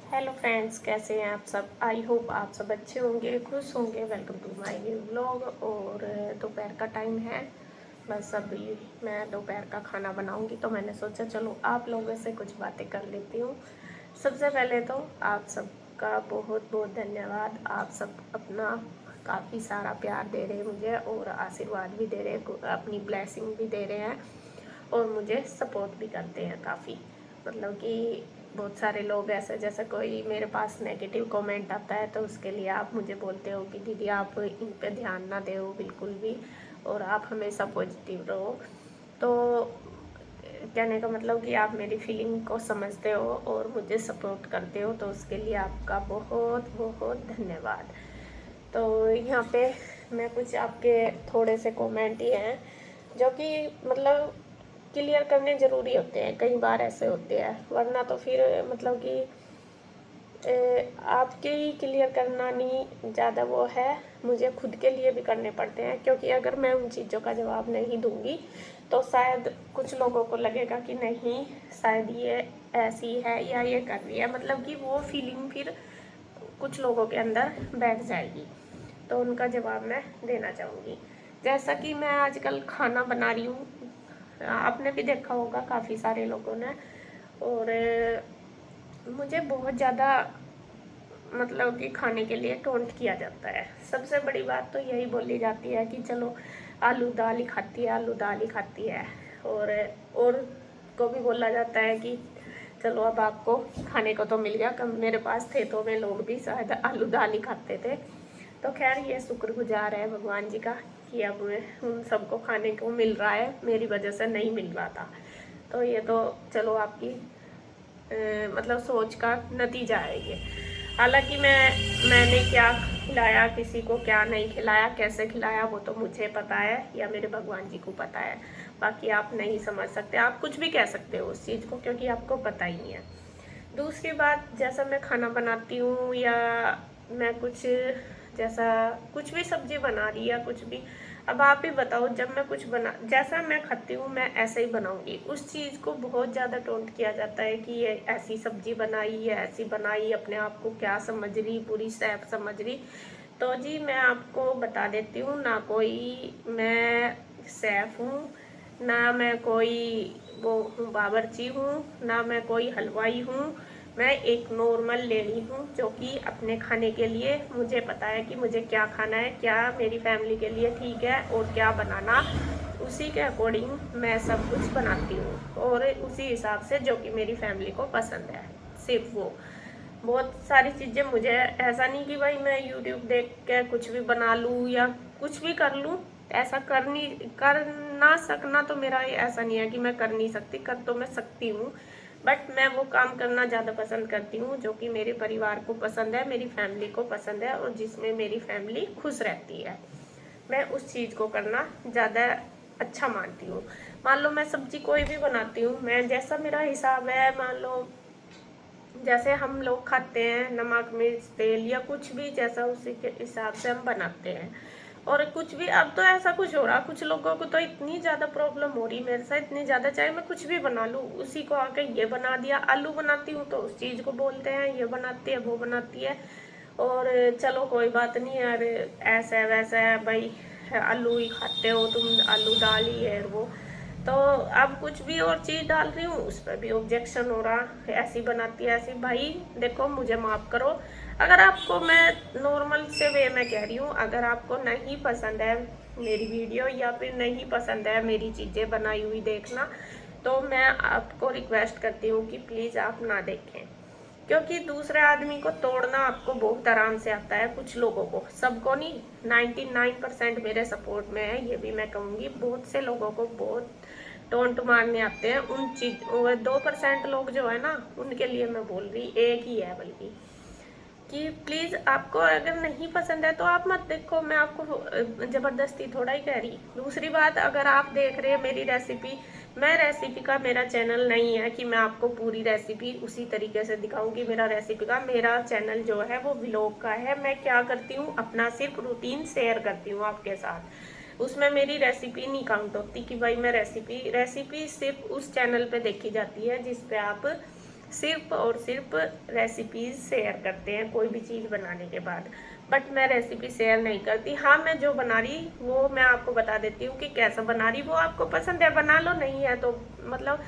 Hello friends, कैसे हैं आप सब। आई होप आप सब अच्छे होंगे, खुश होंगे। Welcome to my new vlog. और दोपहर का टाइम है, बस अभी मैं दोपहर का खाना बनाऊंगी, तो मैंने सोचा चलो आप लोगों से कुछ बातें कर लेती हूँ। सबसे पहले तो आप सबका बहुत बहुत धन्यवाद। आप सब अपना काफ़ी सारा प्यार दे रहे हैं मुझे और आशीर्वाद भी दे रहे हैं, अपनी ब्लेसिंग भी दे रहे हैं और मुझे सपोर्ट भी करते हैं काफ़ी। मतलब कि बहुत सारे लोग ऐसे, जैसे कोई मेरे पास नेगेटिव कमेंट आता है तो उसके लिए आप मुझे बोलते हो कि दीदी आप इन पे ध्यान ना दो बिल्कुल भी, और आप हमेशा पॉजिटिव रहो। तो कहने का मतलब कि आप मेरी फीलिंग को समझते हो और मुझे सपोर्ट करते हो, तो उसके लिए आपका बहुत बहुत धन्यवाद। तो यहाँ पे मैं कुछ आपके थोड़े से कमेंट ही हैं जो कि मतलब क्लियर करने ज़रूरी होते हैं। कई बार ऐसे होते हैं, वरना तो फिर मतलब कि आपके ही क्लियर करना नहीं ज़्यादा वो है, मुझे खुद के लिए भी करने पड़ते हैं। क्योंकि अगर मैं उन चीज़ों का जवाब नहीं दूंगी तो शायद कुछ लोगों को लगेगा कि नहीं, शायद ये ऐसी है या ये कर रही है, मतलब कि वो फीलिंग फिर कुछ लोगों के अंदर बैठ जाएगी। तो उनका जवाब मैं देना चाहूँगी। जैसा कि मैं आजकल खाना बना रही हूँ, आपने भी देखा होगा काफ़ी सारे लोगों ने, और मुझे बहुत ज़्यादा मतलब कि खाने के लिए टोंट किया जाता है। सबसे बड़ी बात तो यही बोली जाती है कि चलो आलू दाल ही खाती है, आलू दाल ही खाती है। और को भी बोला जाता है कि चलो अब आपको खाने को तो मिल गया, कम मेरे पास थे तो मैं लोग भी शायद आलू दाल ही खाते थे। तो खैर ये शुक्रगुजार है भगवान जी का कि अब उन सबको खाने को मिल रहा है, मेरी वजह से नहीं मिल रहा था। तो ये तो चलो आपकी मतलब सोच का नतीजा है ये। हालांकि मैंने क्या खिलाया, किसी को क्या नहीं खिलाया, कैसे खिलाया, वो तो मुझे पता है या मेरे भगवान जी को पता है। बाकी आप नहीं समझ सकते, आप कुछ भी कह सकते हो उस चीज़ को, क्योंकि आपको पता ही नहीं है। दूसरी बात, जैसा मैं खाना बनाती हूँ या मैं कुछ जैसा कुछ भी सब्जी बना रही या कुछ भी, अब आप ही बताओ, जब मैं कुछ बना जैसा मैं खाती हूँ मैं ऐसे ही बनाऊंगी। उस चीज़ को बहुत ज़्यादा टोंट किया जाता है कि ये ऐसी सब्जी बनाई, ये ऐसी बनाई, अपने आप को क्या समझ रही, पूरी सैफ समझ रही। तो जी मैं आपको बता देती हूँ, ना कोई मैं सैफ हूँ, ना मैं कोई वो हूँ बावर्ची हूँ, ना मैं कोई हलवाई हूँ। मैं एक नॉर्मल लेडी हूँ जो कि अपने खाने के लिए मुझे पता है कि मुझे क्या खाना है, क्या मेरी फैमिली के लिए ठीक है और क्या बनाना, उसी के अकॉर्डिंग मैं सब कुछ बनाती हूँ और उसी हिसाब से जो कि मेरी फैमिली को पसंद है। सिर्फ वो बहुत सारी चीज़ें, मुझे ऐसा नहीं कि भाई मैं यूट्यूब देख के कुछ भी बना लूँ या कुछ भी कर लूँ। ऐसा कर ना सकना तो मेरा ऐसा नहीं है कि मैं कर नहीं सकती, कर तो मैं सकती हूँ। बट मैं वो काम करना ज़्यादा पसंद करती हूँ जो कि मेरे परिवार को पसंद है, मेरी फैमिली को पसंद है और जिसमें मेरी फैमिली खुश रहती है। मैं उस चीज़ को करना ज़्यादा अच्छा मानती हूँ। मान लो मैं सब्जी कोई भी बनाती हूँ, मैं जैसा मेरा हिसाब है, मान लो जैसे हम लोग खाते हैं नमक मिर्च तेल या कुछ भी, जैसा उसी के हिसाब से हम बनाते हैं। और कुछ भी अब तो ऐसा कुछ हो रहा, कुछ लोगों को तो इतनी ज़्यादा प्रॉब्लम हो रही मेरे साथ, इतनी ज़्यादा, चाहे मैं कुछ भी बना लूँ उसी को आके ये बना दिया। आलू बनाती हूँ तो उस चीज़ को बोलते हैं ये बनाती है वो बनाती है। और चलो कोई बात नहीं यार, ऐसा है वैसा है भाई, आलू ही खाते हो तुम, आलू दाल ही है वो। तो अब कुछ भी और चीज़ डाल रही हूँ उस पर भी ऑब्जेक्शन हो रहा, ऐसी बनाती है ऐसी। भाई देखो मुझे माफ़ करो, अगर आपको, मैं नॉर्मल से वे में कह रही हूँ, अगर आपको नहीं पसंद है मेरी वीडियो या फिर नहीं पसंद है मेरी चीज़ें बनाई हुई देखना, तो मैं आपको रिक्वेस्ट करती हूँ कि प्लीज़ आप ना देखें। क्योंकि दूसरे आदमी को तोड़ना आपको बहुत आराम से आता है, कुछ लोगों को, सबको नहीं। 99% मेरे सपोर्ट में है, ये भी मैं कहूँगी। बहुत से लोगों को बहुत टोंट मारने आते हैं, उन चीज 2% लोग जो है ना, उनके लिए मैं बोल रही, एक ही है बल्कि, कि प्लीज़ आपको अगर नहीं पसंद है तो आप मत देखो। मैं आपको ज़बरदस्ती थोड़ा ही कह रही। दूसरी बात, अगर आप देख रहे हैं मेरी रेसिपी, मैं रेसिपी का, मेरा चैनल नहीं है कि मैं आपको पूरी रेसिपी उसी तरीके से दिखाऊंगी। मेरा रेसिपी का, मेरा चैनल जो है वो व्लॉग का है। मैं क्या करती हूँ, अपना सिर्फ रूटीन शेयर करती हूँ आपके साथ। उसमें मेरी रेसिपी नहीं काउंट होती कि भाई मैं रेसिपी सिर्फ उस चैनल पे देखी जाती है जिस पे आप सिर्फ और सिर्फ रेसिपीज़ शेयर करते हैं कोई भी चीज़ बनाने के बाद, बट मैं रेसिपी शेयर नहीं करती। हाँ, मैं जो बना रही वो मैं आपको बता देती हूँ कि कैसा बना रही, वो आपको पसंद है बना लो, नहीं है तो मतलब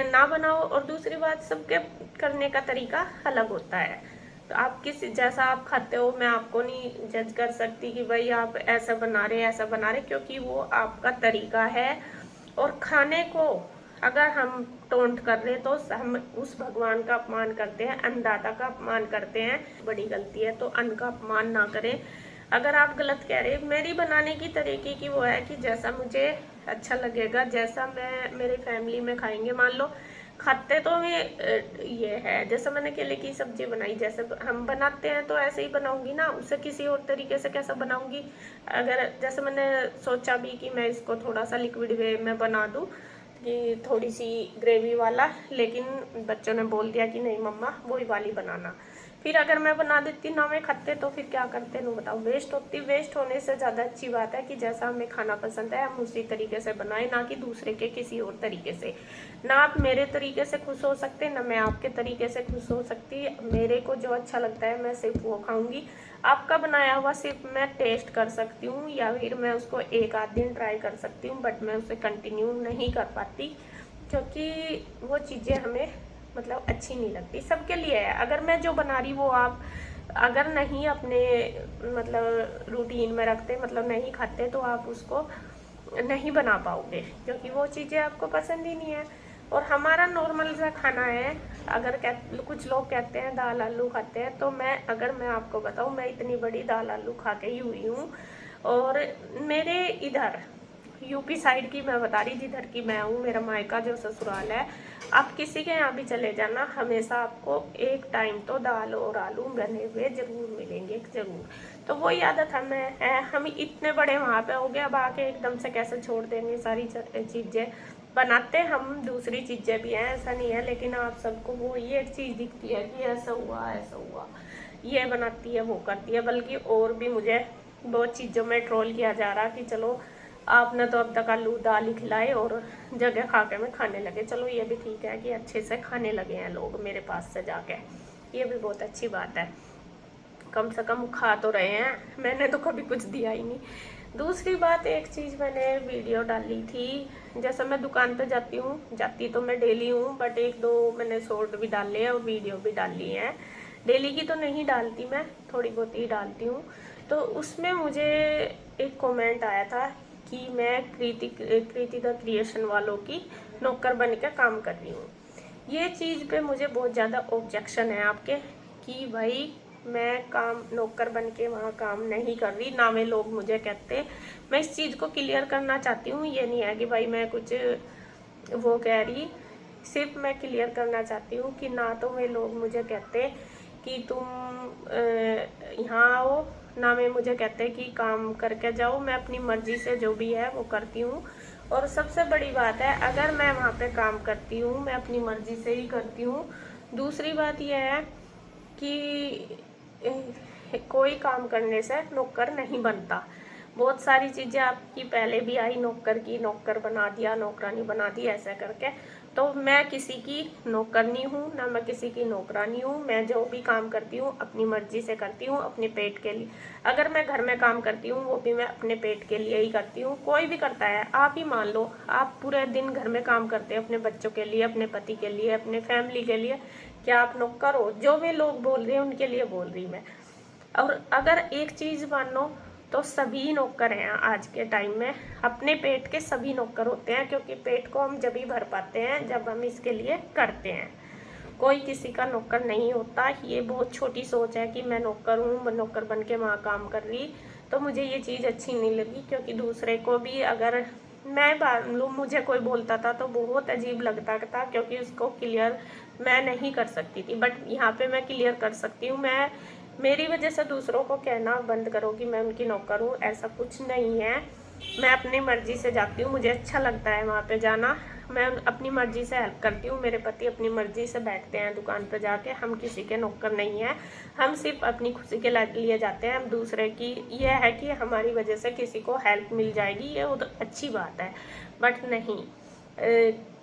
ना बनाओ। और दूसरी बात, सबके करने का तरीका अलग होता है, तो आप किस जैसा आप खाते हो मैं आपको नहीं जज कर सकती कि भाई आप ऐसा बना रहे ऐसा बना रहे, क्योंकि वो आपका तरीका है। और खाने को अगर हम टोंट कर रहे तो हम उस भगवान का अपमान करते हैं, अन्नदाता का अपमान करते हैं, बड़ी गलती है। तो अन्न का अपमान ना करें। अगर आप गलत कह रहे, मेरी बनाने की तरीके की वो है कि जैसा मुझे अच्छा लगेगा, जैसा मैं मेरी फैमिली में खाएंगे, मान लो खाते तो ये है, जैसे मैंने केले की सब्जी बनाई, जैसे हम बनाते हैं तो ऐसे ही बनाऊंगी ना, उसे किसी और तरीके से कैसे बनाऊंगी। अगर जैसे मैंने सोचा भी कि मैं इसको थोड़ा सा लिक्विड वे में बना दूं कि थोड़ी सी ग्रेवी वाला, लेकिन बच्चों ने बोल दिया कि नहीं मम्मा वही वाली बनाना। फिर अगर मैं बना देती ना मैं खाते तो फिर क्या करते नो बताओ, वेस्ट होती। वेस्ट होने से ज़्यादा अच्छी बात है कि जैसा हमें खाना पसंद है हम उसी तरीके से बनाएं, ना कि दूसरे के किसी और तरीके से। ना आप मेरे तरीके से खुश हो सकते, ना मैं आपके तरीके से खुश हो सकती। मेरे को जो अच्छा लगता है मैं सिर्फ वो खाऊंगी। आपका बनाया हुआ सिर्फ मैं टेस्ट कर सकती हूँ या फिर मैं उसको एक आध दिन ट्राई कर सकती हूँ, बट मैं उसे कंटिन्यू नहीं कर पाती, क्योंकि वो चीज़ें हमें मतलब अच्छी नहीं लगती। सबके लिए है, अगर मैं जो बना रही वो आप अगर नहीं अपने मतलब रूटीन में रखते, मतलब नहीं खाते, तो आप उसको नहीं बना पाओगे, क्योंकि वो चीज़ें आपको पसंद ही नहीं है। और हमारा नॉर्मल सा खाना है। अगर कुछ लोग कहते हैं दाल आलू खाते हैं, तो मैं आपको बताऊं, मैं इतनी बड़ी दाल आलू खा के ही हुई हूँ। और मेरे इधर यूपी साइड की मैं बता रही, जिधर की मैं हूँ, मेरा मायका जो ससुराल है, आप किसी के यहाँ भी चले जाना, हमेशा आपको एक टाइम तो दाल और आलू बने हुए जरूर मिलेंगे, जरूर। तो वही आदत हमें है, हम इतने बड़े वहाँ पे हो गए, अब आके एकदम से कैसे छोड़ देंगे सारी चीज़ें। बनाते हम दूसरी चीज़ें भी हैं, ऐसा नहीं है, लेकिन आप सबको वो ये एक चीज़ दिखती है कि ऐसा हुआ ऐसा हुआ, ये बनाती है वो करती है। बल्कि और भी मुझे बहुत चीज़ों में ट्रोल किया जा रहा कि चलो आपने तो अब तक आलू दाल ही खिलाए और जगह खा के में खाने लगे। चलो ये भी ठीक है कि अच्छे से खाने लगे हैं लोग मेरे पास से जाके, ये भी बहुत अच्छी बात है, कम से कम खा तो रहे हैं। मैंने तो कभी कुछ दिया ही नहीं। दूसरी बात, एक चीज़ मैंने वीडियो डाली थी, जैसे मैं दुकान पे जाती तो मैं डेली हूँ, बट एक दो मैंने शॉर्ट भी डाले हैं और वीडियो भी डाली है। डेली की तो नहीं डालती मैं, थोड़ी बहुत ही डालती हूँ। तो उसमें मुझे एक कमेंट आया था कि मैं कृति द क्रिएशन वालों की नौकर बन के काम कर रही हूँ। ये चीज़ पे मुझे बहुत ज़्यादा ऑब्जेक्शन है आपके, कि भाई मैं काम नौकर बन के वहाँ काम नहीं कर रही, ना वे लोग मुझे कहते। मैं इस चीज़ को क्लियर करना चाहती हूँ, ये नहीं है कि भाई मैं कुछ वो कह रही, सिर्फ मैं क्लियर करना चाहती हूँ कि ना तो वे लोग मुझे कहते कि तुम यहाँ आओ, ना वे मुझे कहते कि काम करके जाओ। मैं अपनी मर्जी से जो भी है वो करती हूँ। और सबसे बड़ी बात है, अगर मैं वहाँ पे काम करती हूँ मैं अपनी मर्जी से ही करती हूँ। दूसरी बात यह है कि कोई काम करने से नौकर नहीं बनता। बहुत सारी चीज़ें आपकी पहले भी आई, नौकर की नौकर बना दिया, नौकरानी बना दी, ऐसा करके। तो मैं किसी की नौकरनी हूँ ना, मैं किसी की नौकरानी हूँ। मैं जो भी काम करती हूँ अपनी मर्जी से करती हूँ, अपने पेट के लिए। अगर मैं घर में काम करती हूँ वो भी मैं अपने पेट के लिए ही करती हूँ। कोई भी करता है, आप ही मान लो आप पूरे दिन घर में काम करते हैं अपने बच्चों के लिए, अपने पति के लिए, अपने फैमिली के लिए, क्या आप नौकर हो? जो भी लोग बोल रहे हैं उनके लिए बोल रही मैं। और अगर एक चीज़ मानो तो सभी नौकर हैं आज के टाइम में, अपने पेट के सभी नौकर होते हैं, क्योंकि पेट को हम जब ही भर पाते हैं जब हम इसके लिए करते हैं। कोई किसी का नौकर नहीं होता। ये बहुत छोटी सोच है कि मैं नौकर हूँ, नौकर बन के वहाँ काम कर रही, तो मुझे ये चीज़ अच्छी नहीं लगी। क्योंकि दूसरे को भी अगर मैं मालूम मुझे कोई बोलता था तो बहुत अजीब लगता था, क्योंकि उसको क्लियर मैं नहीं कर सकती थी, बट यहाँ पे मैं क्लियर कर सकती हूँ। मैं मेरी वजह से दूसरों को कहना बंद करो कि मैं उनकी नौकर हूँ, ऐसा कुछ नहीं है। मैं अपनी मर्जी से जाती हूँ, मुझे अच्छा लगता है वहाँ पे जाना, मैं अपनी मर्जी से हेल्प करती हूँ। मेरे पति अपनी मर्जी से बैठते हैं दुकान पर जाके, हम किसी के नौकर नहीं हैं। हम सिर्फ अपनी खुशी के लिए जाते हैं। हम दूसरे की यह है कि हमारी वजह से किसी को हेल्प मिल जाएगी, ये वो तो अच्छी बात है, बट नहीं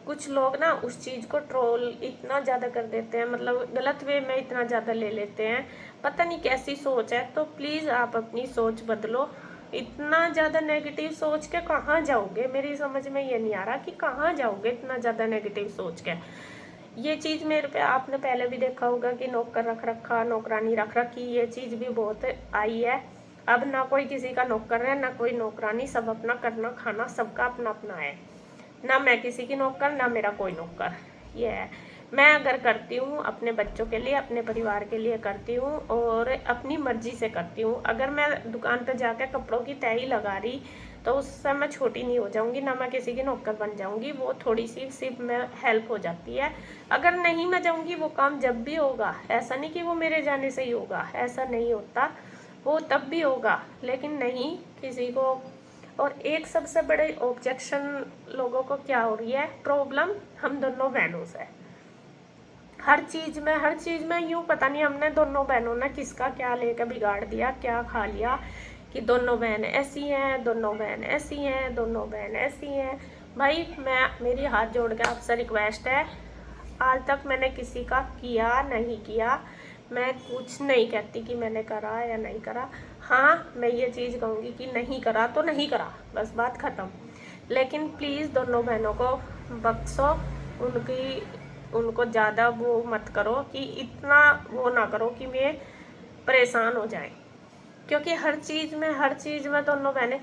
कुछ लोग ना उस चीज़ को ट्रोल इतना ज़्यादा कर देते हैं, मतलब गलत वे में इतना ज़्यादा ले लेते हैं, पता नहीं कैसी सोच है। तो प्लीज़ आप अपनी सोच बदलो। इतना ज़्यादा नेगेटिव सोच के कहाँ जाओगे, मेरी समझ में ये नहीं आ रहा कि कहाँ जाओगे इतना ज़्यादा नेगेटिव सोच के। ये चीज़ मेरे पे आपने पहले भी देखा होगा कि नौकर रख रखा, नौकरानी रख रखी, ये चीज़ भी बहुत आई है। अब ना कोई किसी का नौकर है ना कोई नौकरानी, सब अपना करना खाना सबका अपना अपना है। ना मैं किसी की नौकर ना मेरा कोई नौकर, ये है। मैं अगर करती हूँ अपने बच्चों के लिए, अपने परिवार के लिए करती हूँ और अपनी मर्जी से करती हूँ। अगर मैं दुकान पर जाकर कपड़ों की तय लगा रही तो उससे मैं छोटी नहीं हो जाऊंगी, ना मैं किसी की नौकर बन जाऊंगी। वो थोड़ी सी सिर्फ मैं हेल्प हो जाती है। अगर नहीं मैं जाऊंगी वो काम जब भी होगा, ऐसा नहीं कि वो मेरे जाने से ही होगा, ऐसा नहीं होता, वो तब भी होगा, लेकिन नहीं किसी को। और एक सबसे बड़े ऑब्जेक्शन लोगों को क्या हो रही है, प्रॉब्लम हम दोनों बहनों से। हर चीज में यूं पता नहीं हमने दोनों बहनों ने किसका क्या लेकर बिगाड़ दिया, क्या खा लिया कि दोनों बहन ऐसी हैं, दोनों बहन ऐसी हैं, दोनों बहन ऐसी हैं। भाई मेरी हाथ जोड़ के आपसे रिक्वेस्ट है, आज तक मैंने किसी का किया नहीं किया, मैं कुछ नहीं कहती कि मैंने करा या नहीं करा। हाँ मैं ये चीज़ कहूँगी कि नहीं करा तो नहीं करा, बस बात ख़त्म। लेकिन प्लीज़ दोनों बहनों को बख्शो, उनको ज़्यादा वो मत करो कि इतना वो ना करो कि वे परेशान हो जाए। क्योंकि हर चीज़ में दोनों बहनें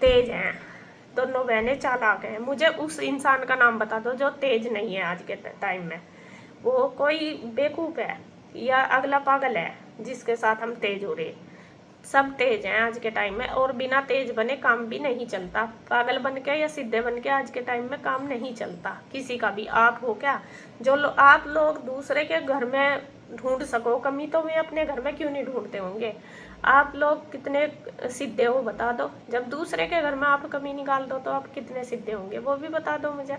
तेज हैं, दोनों बहनें चालाक हैं। मुझे उस इंसान का नाम बता दो जो तेज नहीं है आज के टाइम में। वो कोई बेवकूफ़ है या अगला पागल है जिसके साथ हम तेज हो रहे। सब तेज हैं आज के टाइम में, और बिना तेज बने काम भी नहीं चलता। पागल बन के या सीधे बन के आज के टाइम में काम नहीं चलता किसी का भी। आप हो क्या जो आप लोग दूसरे के घर में ढूंढ सको कमी, तो वे अपने घर में क्यों नहीं ढूंढते होंगे? आप लोग कितने सीधे हो बता दो। जब दूसरे के घर में आप कमी निकाल दो तो आप कितने सीधे होंगे वो भी बता दो मुझे।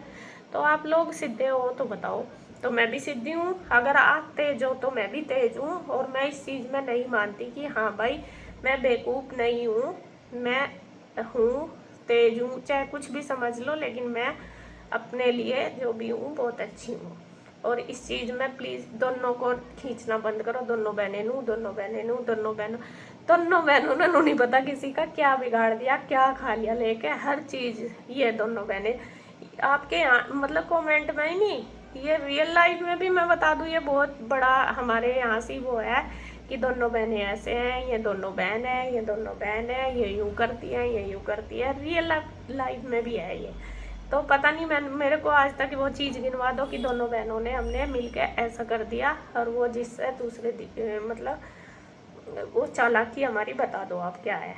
तो आप लोग सीधे हो तो बताओ। तो मैं भी सीधी हूँ, अगर आप तेज हो तो मैं भी तेज हूँ। और मैं इस चीज़ में नहीं मानती कि हाँ भाई मैं बेवकूफ़ नहीं हूँ, मैं हूँ तेज हूँ, चाहे कुछ भी समझ लो, लेकिन मैं अपने लिए जो भी हूँ बहुत अच्छी हूँ। और इस चीज़ में प्लीज़ दोनों को खींचना बंद करो, दोनों बहनों ने नहीं पता किसी का क्या बिगाड़ दिया, क्या खा लिया लेके हर चीज़। ये दोनों बहनें आपके यहाँ मतलब कमेंट में ही नहीं, ये रियल लाइफ में भी मैं बता दूँ, ये बहुत बड़ा हमारे यहाँ से वो है कि दोनों बहनें ऐसे हैं, ये दोनों बहन है, ये दोनों बहन है, ये यूँ करती है, ये यूँ करती है। रियल लाइफ में भी है ये। तो पता नहीं मेरे को आज तक वो चीज़ गिनवा दो कि दोनों बहनों ने हमने मिलकर ऐसा कर दिया, और वो जिससे दूसरे मतलब वो चालाकी हमारी बता दो आप क्या है।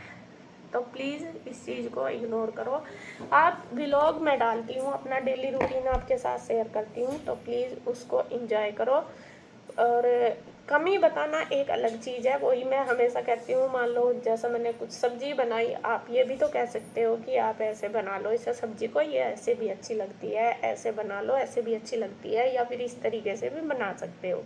तो प्लीज़ इस चीज़ को इग्नोर करो। आप व्लॉग मैं डालती हूँ, अपना डेली रूटीन आपके साथ शेयर करती हूँ, तो प्लीज़ उसको एंजॉय करो। और कमी बताना एक अलग चीज़ है, वही मैं हमेशा कहती हूँ। मान लो जैसा मैंने कुछ सब्जी बनाई, आप ये भी तो कह सकते हो कि आप ऐसे बना लो इस सब्जी को, ये ऐसे भी अच्छी लगती है, ऐसे बना लो ऐसे भी अच्छी लगती है, या फिर इस तरीके से भी बना सकते हो।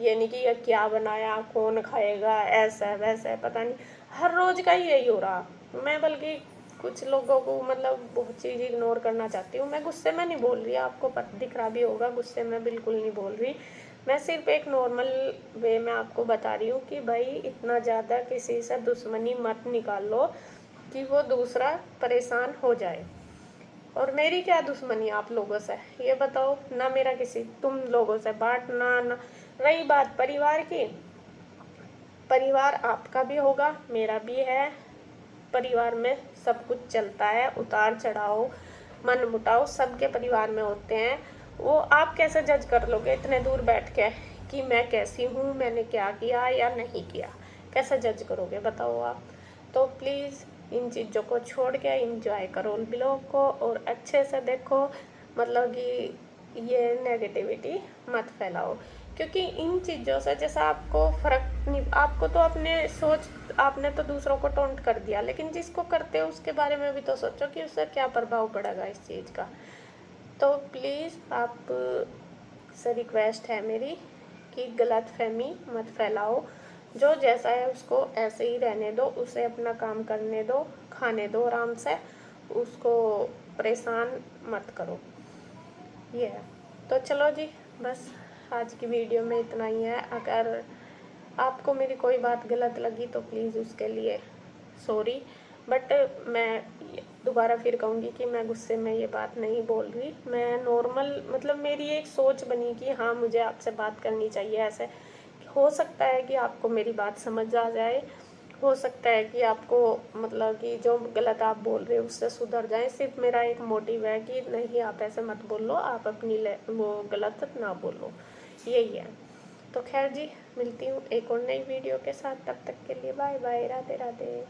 ये नहीं कि ये क्या बनाया कौन खाएगा, ऐसा है वैसा है, पता नहीं हर रोज़ का ही यही हो रहा। मैं बल्कि कुछ लोगों को मतलब बहुत चीज़ इग्नोर करना चाहती हूँ। मैं गुस्से में नहीं बोल रही, आपको दिख रहा भी होगा, गुस्से में बिल्कुल नहीं बोल रही। मैं सिर्फ एक नॉर्मल वे में आपको बता रही हूँ कि भाई इतना ज़्यादा किसी से दुश्मनी मत निकाल लो कि वो दूसरा परेशान हो जाए। और मेरी क्या दुश्मनी आप लोगों से, ये बताओ ना। मेरा किसी तुम लोगों से बांटना ना। रही बात परिवार की, परिवार आपका भी होगा मेरा भी है। परिवार में सब कुछ चलता है, उतार चढ़ाव मन मुटाव सबके परिवार में होते हैं। वो आप कैसे जज कर लोगे इतने दूर बैठ के कि मैं कैसी हूँ, मैंने क्या किया या नहीं किया, कैसे जज करोगे बताओ आप। तो प्लीज़ इन चीज़ों को छोड़ के इंजॉय करो ब्लॉग को, और अच्छे से देखो, मतलब कि ये नेगेटिविटी मत फैलाओ। क्योंकि इन चीज़ों से जैसा आपको फ़र्क नहीं, आपको तो अपने सोच, आपने तो दूसरों को टोंट कर दिया, लेकिन जिसको करते हो उसके बारे में भी तो सोचो कि उससे क्या प्रभाव पड़ेगा इस चीज़ का। तो प्लीज़ आप से रिक्वेस्ट है मेरी कि गलत फहमी मत फैलाओ। जो जैसा है उसको ऐसे ही रहने दो, उसे अपना काम करने दो, खाने दो आराम से, उसको परेशान मत करो। ये है। तो चलो जी, बस आज की वीडियो में इतना ही है। अगर आपको मेरी कोई बात गलत लगी तो प्लीज़ उसके लिए सॉरी, बट मैं दोबारा फिर कहूँगी कि मैं गुस्से में ये बात नहीं बोल रही। मैं नॉर्मल, मतलब मेरी एक सोच बनी कि हाँ, मुझे आपसे बात करनी चाहिए ऐसे। हो सकता है कि आपको मेरी बात समझ आ जाए, हो सकता है कि आपको मतलब कि जो गलत आप बोल रहे हो उससे सुधर जाए। सिर्फ मेरा एक मोटिव है कि नहीं, आप ऐसे मत बोलो, आप अपनी वो गलत ना बोलो, यही है। तो खैर जी, मिलती हूँ एक और नई वीडियो के साथ। तब तक के लिए बाय बाय, राधे राधे।